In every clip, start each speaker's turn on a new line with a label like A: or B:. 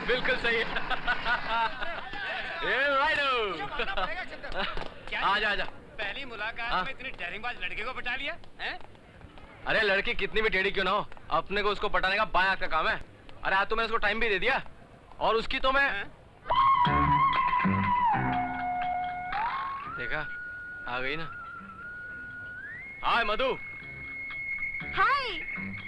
A: बिल्कुल सही है। आजा आजा।
B: पहली मुलाकात में इतनी डेरिंगबाज लड़के को पटा लिया हैं?
A: अरे लड़की कितनी भी टेढ़ी क्यों ना हो, अपने को उसको पटाने का बाएं हाथ का काम है। अरे आज तो मैंने उसको टाइम भी दे दिया और उसकी तो मैं देखा आ गई ना। हाय मधु।
C: हाय,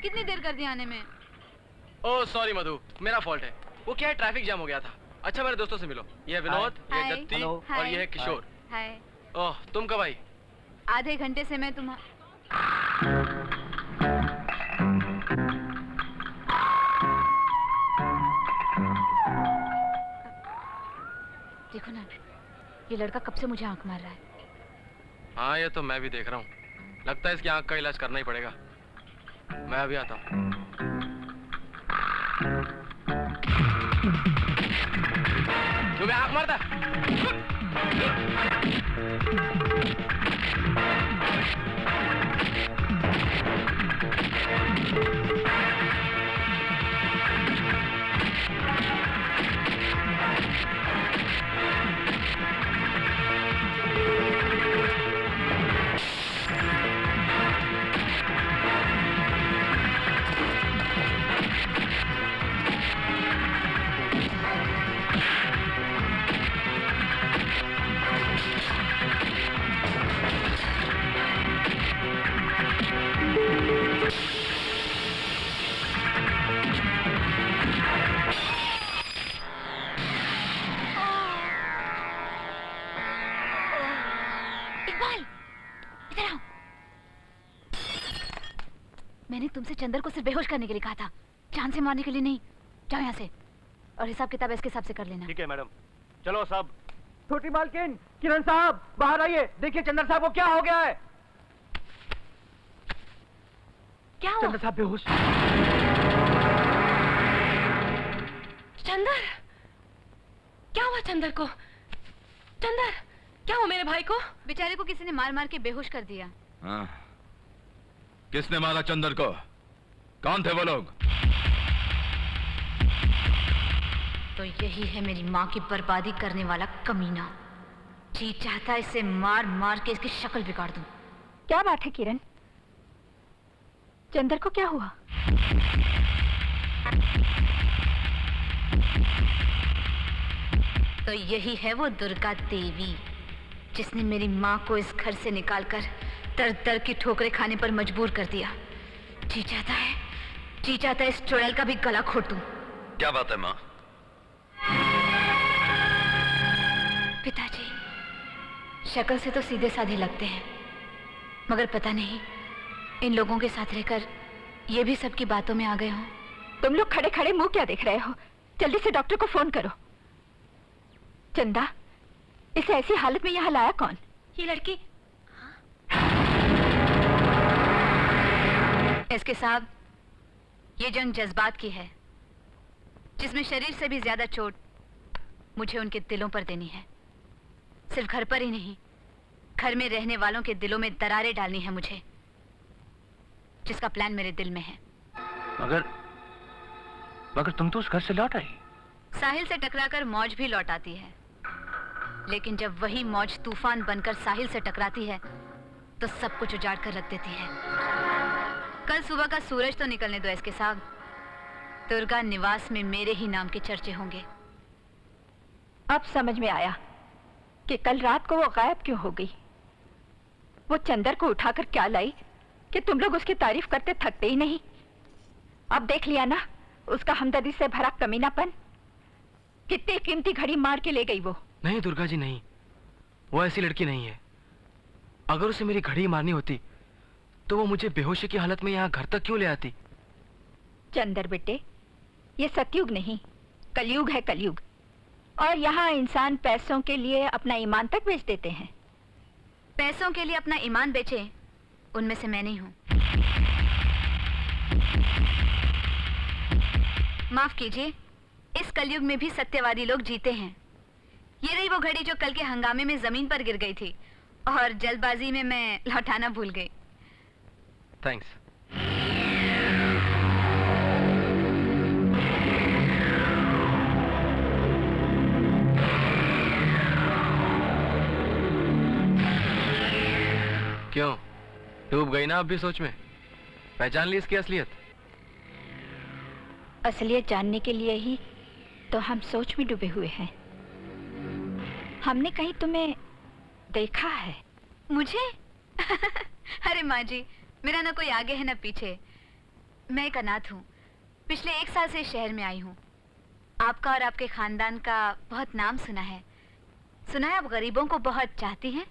C: कितनी देर कर दी आने में?
A: ओह सॉरी मधु, मेरा फॉल्ट है। वो क्या है, ट्रैफिक जाम हो गया था। अच्छा मेरे दोस्तों से मिलो, ये है विनोद, ये है दत्ती और ये है किशोर।
C: हाय।
A: ओह तुम कब आई?
C: आधे घंटे से मैं देखो ना, ये लड़का कब से मुझे आंख मार रहा है।
A: हाँ ये तो मैं भी देख रहा हूँ, लगता है इसकी आंख का इलाज करना ही पड़ेगा। मैं अभी आता हूँ। तुम्हें आंख मारता?
C: मैंने तुमसे चंदर को सिर्फ बेहोश करने के लिए कहा था, जान से मारने के लिए नहीं। जाओ यहाँ से और हिसाब किताब इसके हिसाब से कर लेना।
A: ठीक है मैडम, चलो सब।
D: छोटी मालकिन, किरण साहब बाहर आइए, देखिए चंदर साहब को क्या हो गया है।
C: क्या हुआ?
D: चंदर साहब बेहोश।
E: चंदर, क्या हुआ चंदर को? चंदर, क्या हुआ मेरे भाई को?
C: बेचारे को किसी ने मार मार के बेहोश कर दिया।
F: हाँ। किसने मारा चंदर को? कौन थे वो लोग?
C: तो यही है मेरी माँ की बर्बादी करने वाला कमीना। जी चाहता है इसे मार मार के इसकी शक्ल बिगाड़ दूं।
G: क्या बात है किरण? चंदर को क्या हुआ?
C: तो यही है वो दुर्गा देवी जिसने मेरी माँ को इस घर से निकालकर दर दर की ठोकरें खाने पर मजबूर कर दिया। जी चाहता है इस चुड़ैल का भी गला घोट दूं।
F: क्या बात है माँ?
C: पिताजी, शक्ल से तो सीधे साधे लगते हैं, मगर पता नहीं इन लोगों के साथ रहकर ये भी सबकी बातों में आ गए हों।
G: तुम लोग खड़े खड़े मुंह क्या देख रहे हो? जल्दी से डॉक्टर को फोन करो। चंदा, इसे ऐसी हालत में यहाँ लाया कौन?
E: ये लड़की।
C: एसके साहब, ये जंग जज्बात की है, जिसमें शरीर से भी ज्यादा चोट मुझे उनके दिलों पर देनी है। सिर्फ घर पर ही नहीं, घर में रहने वालों के दिलों में दरारें डालनी है मुझे, जिसका प्लान मेरे दिल में है।
D: मगर तुम तो उस घर से लौट आई।
C: साहिल से टकराकर मौज भी लौट आती है, लेकिन जब वही मौज तूफान बनकर साहिल से टकराती है तो सब कुछ उजाड़ कर रख देती है। कल सुबह का सूरज तो निकलने दो एसके साहब, दुर्गा निवास में मेरे ही नाम के चर्चे होंगे।
G: अब समझ में आया कि कल रात को वो गायब क्यों हो गई। वो चंदर को उठाकर क्या लाई कि तुम लोग उसकी तारीफ करते थकते ही नहीं। अब देख लिया ना उसका हमदर्दी से भरा कमीनापन। कितनी कीमती घड़ी मार के ले गई वो।
A: नहीं दुर्गा जी नहीं, वो ऐसी लड़की नहीं है। अगर उसे मेरी घड़ी मारनी होती तो वो मुझे बेहोशी की हालत में यहाँ घर तक क्यों ले आती?
G: चंदर बेटे, ये सतयुग नहीं कलयुग है, कलयुग। और यहाँ इंसान पैसों के लिए अपना ईमान तक बेच देते हैं।
C: पैसों के लिए अपना ईमान बेचे, उनमें से मैं नहीं हूं। माफ कीजिए, इस कलयुग में भी सत्यवादी लोग जीते हैं। ये रही वो घड़ी जो कल के हंगामे में जमीन पर गिर गई थी और जल्दबाजी में मैं लौटाना भूल गई।
A: थैंक्स। क्यों, डूब गई ना अब भी सोच में? पहचान ली इसकी असलियत?
G: असलियत जानने के लिए ही तो हम सोच में डूबे हुए हैं। हमने कहीं तुम्हें देखा है?
C: मुझे? अरे माँ जी, मेरा ना कोई आगे है ना पीछे। मैं एक अनाथ हूँ। पिछले 1 साल से इस शहर में आई हूँ। आपका और आपके खानदान का बहुत नाम सुना है। सुना है आप गरीबों को बहुत चाहती हैं।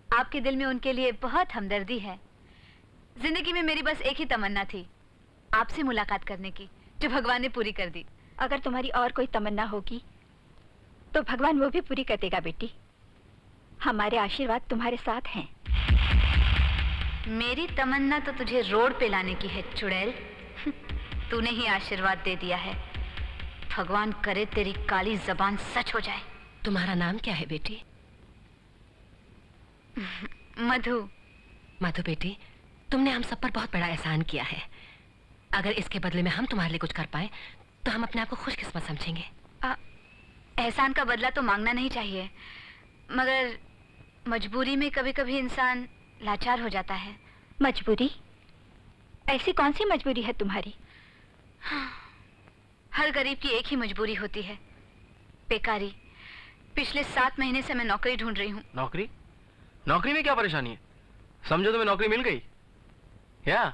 C: आपके दिल में उनके लिए बहुत हमदर्दी है। जिंदगी में मेरी बस एक ही तमन्ना थी, आपसे मुलाकात करने की, जो भगवान ने पूरी कर दी।
G: अगर तुम्हारी और कोई तमन्ना होगी तो भगवान वो भी पूरी कर देगा बेटी। हमारे आशीर्वाद तुम्हारे साथ हैं।
C: मेरी तमन्ना तो तुझे रोड पे लाने की है चुड़ैल। तूने ही आशीर्वाद दे दिया है। भगवान करे तेरी काली जबान सच हो जाए।
E: तुम्हारा नाम क्या है बेटी?
C: मधु।
E: मधु बेटी, तुमने हम सब पर बहुत बड़ा एहसान किया है। अगर इसके बदले में हम तुम्हारे लिए कुछ कर पाए तो हम अपने आप को खुशकिस्मत समझेंगे।
C: एहसान का बदला तो मांगना नहीं चाहिए, मगर मजबूरी में कभी कभी इंसान लाचार हो जाता है।
G: मजबूरी? ऐसी कौन सी मजबूरी है तुम्हारी?
C: हर गरीब की एक ही मजबूरी होती है, बेकारी। पिछले 7 महीने से मैं नौकरी ढूंढ रही हूँ।
A: नौकरी? नौकरी में क्या परेशानी है? समझो तुम्हें नौकरी मिल गई क्या?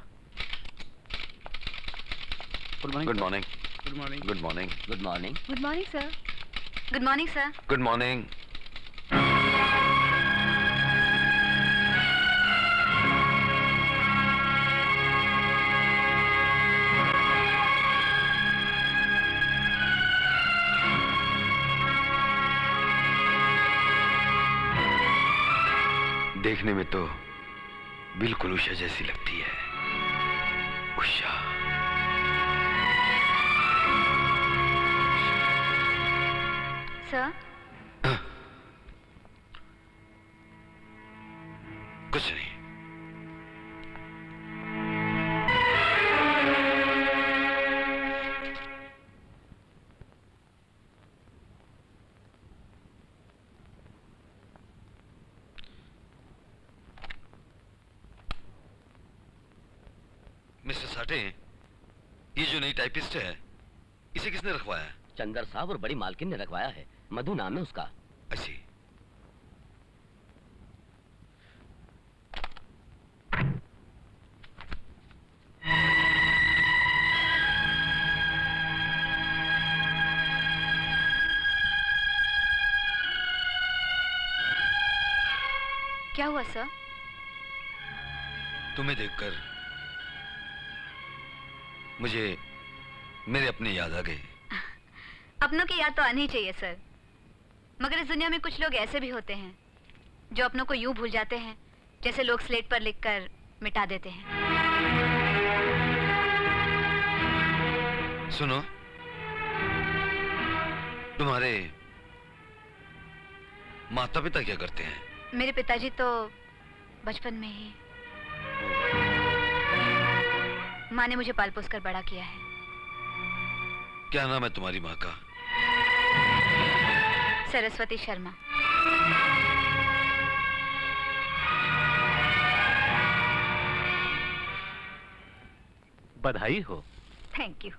F: Good morning.
B: Good morning.
F: Good morning.
B: Good morning.
C: Good morning sir. Good morning sir.
F: Good morning. देखने में तो बिल्कुल उषा जैसी लगती है। उषा।
C: सर,
F: कुछ नहीं। मिस्टर साठे, ये जो नई टाइपिस्ट है, इसे किसने रखवाया है?
H: चंदर साहब और बड़ी मालकिन ने रखवाया है। मधु नाम है उसका।
F: अच्छी।
C: क्या हुआ सर?
F: तुम्हें देखकर मुझे मेरे अपने याद आ गए।
C: अपनों की याद तो आनी ही चाहिए सर, मगर इस दुनिया में कुछ लोग ऐसे भी होते हैं जो अपनों को यूं भूल जाते हैं जैसे लोग स्लेट पर लिखकर मिटा देते हैं।
F: सुनो, तुम्हारे माता पिता क्या करते हैं?
C: मेरे पिताजी तो बचपन में ही, माँ ने मुझे पाल पोस कर बड़ा किया है।
F: क्या नाम है तुम्हारी माँ का?
C: सरस्वती शर्मा।
H: बधाई हो।
G: Thank you.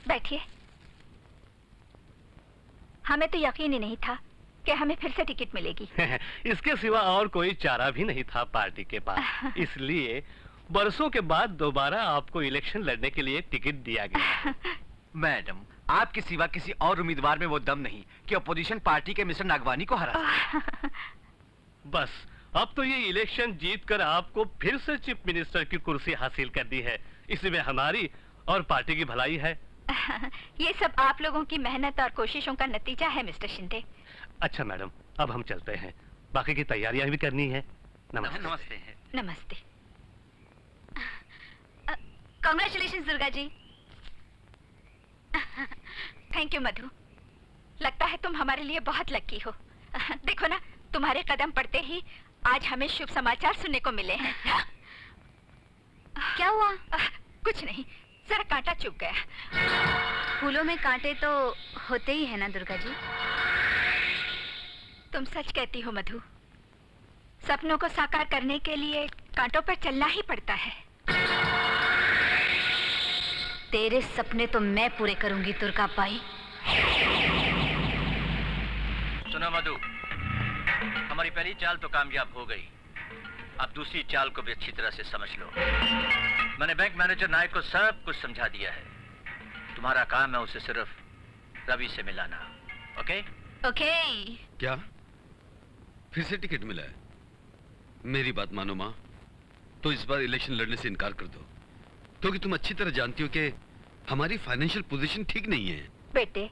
G: बैठिए। हमें तो यकीन ही नहीं था कि हमें फिर से टिकट मिलेगी।
H: इसके सिवा और कोई चारा भी नहीं था पार्टी के पास, इसलिए बरसों के बाद दोबारा आपको इलेक्शन लड़ने के लिए टिकट दिया गया।
D: मैडम, आपके सिवा किसी और उम्मीदवार में वो दम नहीं कि अपोजिशन पार्टी के मिस्टर नागवानी को हरा सके।
H: बस अब तो ये इलेक्शन जीतकर आपको फिर से चीफ मिनिस्टर की कुर्सी हासिल करनी है। इसमें हमारी और पार्टी की भलाई है।
G: ये सब आप लोगों की मेहनत और कोशिशों का नतीजा है मिस्टर शिंदे।
H: अच्छा मैडम, अब हम चलते हैं, बाकी की तैयारियां भी करनी है। नमस्ते।
D: नमस्ते।
G: नमस्ते।
C: Congratulation Durga ji.
G: Thank you Madhu. लगता है तुम हमारे लिए बहुत लकी हो। देखो ना, तुम्हारे कदम पड़ते ही आज हमें शुभ समाचार सुनने को मिले हैं।
C: क्या हुआ?
G: कुछ नहीं, जरा कांटा चुभ गया।
C: फूलों में कांटे तो होते ही है ना दुर्गा जी।
G: तुम सच कहती हो मधु, सपनों को साकार करने के लिए कांटों पर चलना ही पड़ता है।
C: तेरे सपने तो मैं पूरे करूंगी दुर्गा बाई।
D: सुनो मधु, हमारी पहली चाल तो कामयाब हो गई, अब दूसरी चाल को भी अच्छी तरह से समझ लो। मैंने बैंक मैनेजर नायक को सब कुछ समझा दिया है। तुम्हारा काम है उसे सिर्फ रवि से मिलाना। ओके?
C: ओके।
F: क्या फिर से टिकट मिला है? मेरी बात मानो माँ, तो इस बार इलेक्शन लड़ने से इनकार कर दो, क्योंकि तुम अच्छी तरह जानती हो कि हमारी फाइनेंशियल पोजीशन ठीक नहीं है।
G: बेटे,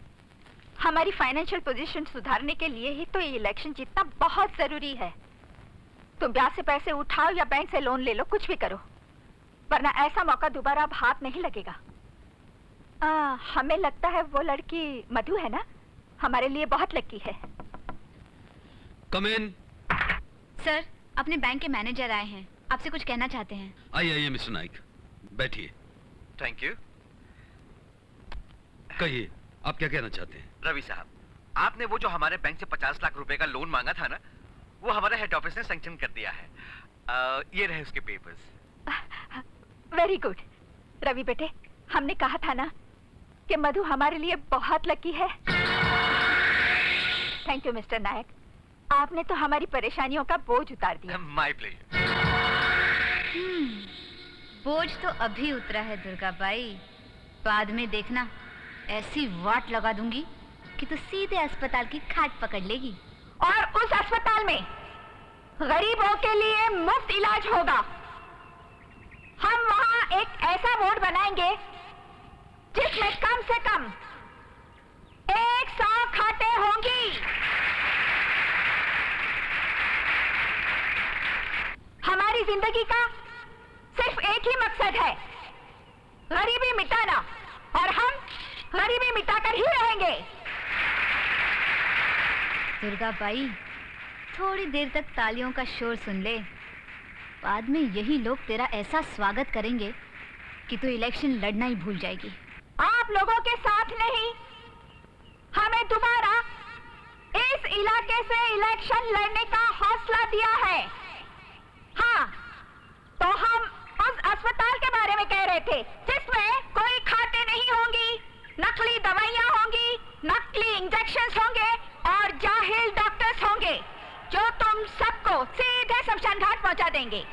G: हमारी फाइनेंशियल पोजीशन सुधारने के लिए ही तो ये इलेक्शन जीतना बहुत जरूरी है। तुम ब्याज से पैसे उठाओ या बैंक से लोन ले लो, कुछ भी करो, वरना ऐसा मौका दोबारा अब हाथ नहीं लगेगा। हमें लगता है वो लड़की मधु है ना, हमारे लिए बहुत लकी है।
F: कम इन।
C: सर, अपने बैंक के मैनेजर आए हैं, आपसे कुछ कहना चाहते हैं।
F: आइए मिस्टर नाइक, बैठिए।
D: Thank you.
F: कहिए, आप क्या कहना चाहते हैं?
D: रवि साहब, आपने वो जो हमारे बैंक से 50 लाख रुपए का लोन मांगा था ना, वो हमारे हेड ऑफिस ने सैंक्शन कर दिया है। ये रहे उसके पेपर्स।
G: Very good. रवि बेटे, हमने कहा था ना कि मधु हमारे लिए बहुत लकी है। थैंक यू मिस्टर नायक, आपने तो हमारी परेशानियों का बोझ उतार दिया।
D: My pleasure.
C: बोझ तो अभी उतरा है दुर्गा बाई, बाद में देखना ऐसी वाट लगा दूंगी कि तू सीधे अस्पताल की खाट पकड़ लेगी।
G: और उस अस्पताल में गरीबों के लिए मुफ्त इलाज होगा। हम वहां एक ऐसा वार्ड बनाएंगे जिसमें कम से कम 100 खाटें होंगी। हमारी जिंदगी का सिर्फ एक ही मकसद है, गरीबी मिटाना, और हम गरीबी मिटाकर ही रहेंगे।
C: दुर्गा बाई, थोड़ी देर तक तालियों का शोर सुन ले, बाद में यही लोग तेरा ऐसा स्वागत करेंगे कि तू इलेक्शन लड़ना ही भूल जाएगी।
G: आप लोगों के साथ नहीं, हमें दोबारा इस इलाके से इलेक्शन लड़ने का हौसला दिया है। हाँ, तो हम उस अस्पताल के बारे में कह रहे थे जिसमें कोई खाते नहीं होंगी, नकली दवाइयां होंगी, नकली इंजेक्शंस होंगे और जाहिल डॉक्टर्स होंगे जो तुम सबको सीधे शमशान घाट पहुंचा देंगे।